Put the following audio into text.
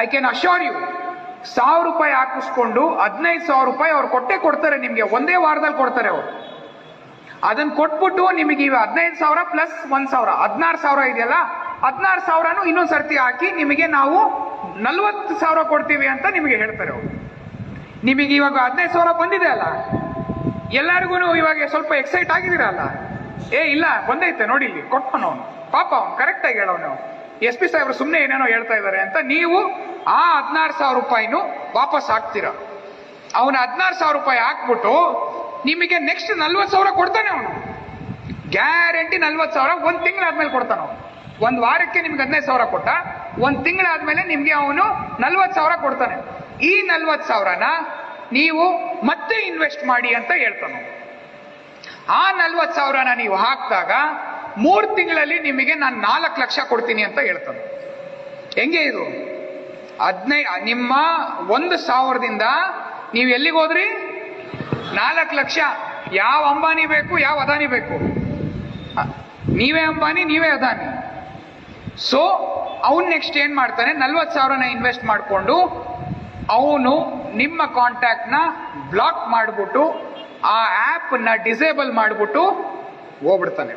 I can assure you, 1000 ರೂಪಾಯಿ ಹಾಕಿಸ್ಕೊಂಡು 15,000 ರೂಪಾಯಿ ಅವ್ರು ಕೊಡ್ತಾರೆ ನಿಮ್ಗೆ, ಒಂದೇ ವಾರದಲ್ಲಿ ಕೊಡ್ತಾರೆ ಅವರು. ಅದನ್ನ ಕೊಟ್ಬಿಟ್ಟು ನಿಮಗೆ ಇವ 15,000 ಪ್ಲಸ್ 1,000 16,000 ಇದೆಯಲ್ಲ, 16,000 ಇನ್ನೊಂದ್ ಸರ್ತಿ ಹಾಕಿ ನಿಮಗೆ ನಾವು 40,000 ಕೊಡ್ತೀವಿ ಅಂತ ನಿಮಗೆ ಹೇಳ್ತಾರೆ ಅವರು. ನಿಮಗೆ ಇವಾಗ 15,000 ಬಂದಿದೆ ಅಲ್ಲ, ಎಲ್ಲರಿಗೂ ಇವಾಗ ಸ್ವಲ್ಪ ಎಕ್ಸೈಟ್ ಆಗಿದ್ದೀರಲ್ಲ, ಇಲ್ಲ ಬಂದೈತೆ ನೋಡಿ ಇಲ್ಲಿ ಕೊಟ್ಟವನು ಅವನು, ಪಾಪ ಅವ್ನು ಕರೆಕ್ಟ್ ಆಗಿ ಹೇಳೋನು, SP ಸಾಹೇಬ್ರು ಸುಮ್ಮನೆ ಏನೇನೋ ಹೇಳ್ತಾ ಇದ್ದಾರೆ ಅಂತ ನೀವು ಆ 16,000 ರೂಪಾಯಿನೂ ವಾಪಸ್ ಹಾಕ್ತೀರ. ಅವನು 16,000 ರೂಪಾಯಿ ಹಾಕ್ಬಿಟ್ಟು ನಿಮಗೆ ನೆಕ್ಸ್ಟ್ 40,000 ಕೊಡ್ತಾನೆ ಅವನು, ಗ್ಯಾರಂಟಿ 40,000 ಒಂದ್ ತಿಂಗಳಾದ್ಮೇಲೆ ಕೊಡ್ತಾನ ಅವನು. ಒಂದ್ ವಾರಕ್ಕೆ ನಿಮ್ಗೆ 15,000 ಕೊಟ್ಟ, ಒಂದ್ ತಿಂಗಳಾದ್ಮೇಲೆ ನಿಮ್ಗೆ ಅವನು 40,000 ಕೊಡ್ತಾನೆ. ಈ 40,000ನ ನೀವು ಮತ್ತೆ ಇನ್ವೆಸ್ಟ್ ಮಾಡಿ ಅಂತ ಹೇಳ್ತಾನೆ. ಆ 40,000ನ ನೀವು ಹಾಕಿದಾಗ 3 ತಿಂಗಳಲ್ಲಿ ನಿಮಗೆ ನಾನು 4 ಲಕ್ಷ ಕೊಡ್ತೀನಿ ಅಂತ ಹೇಳ್ತಾನೆ. ಹೆಂಗೆ ಇದು? ನಿಮ್ಮ 1,000ದಿಂದ ನೀವು ಎಲ್ಲಿಗೆ ಹೋದ್ರಿ? 4 ಲಕ್ಷ. ಯಾವ ಅಂಬಾನಿ ಬೇಕು, ಯಾವ ಅದಾನಿ ಬೇಕು? ನೀವೇ ಅಂಬಾನಿ, ನೀವೇ ಅದಾನಿ. ಸೊ ಅವನ್ ನೆಕ್ಸ್ಟ್ ಏನ್ ಮಾಡ್ತಾನೆ, 40,000ನ ಇನ್ವೆಸ್ಟ್ ಮಾಡಿಕೊಂಡು ಅವನು ನಿಮ್ಮ ಕಾಂಟ್ಯಾಕ್ಟ್ ನ ಬ್ಲಾಕ್ ಮಾಡಿಬಿಟ್ಟು ಆ ಆಪ್ ನ ಡಿಸೇಬಲ್ ಮಾಡಿಬಿಟ್ಟು ಹೋಗ್ಬಿಡ್ತಾನೆ.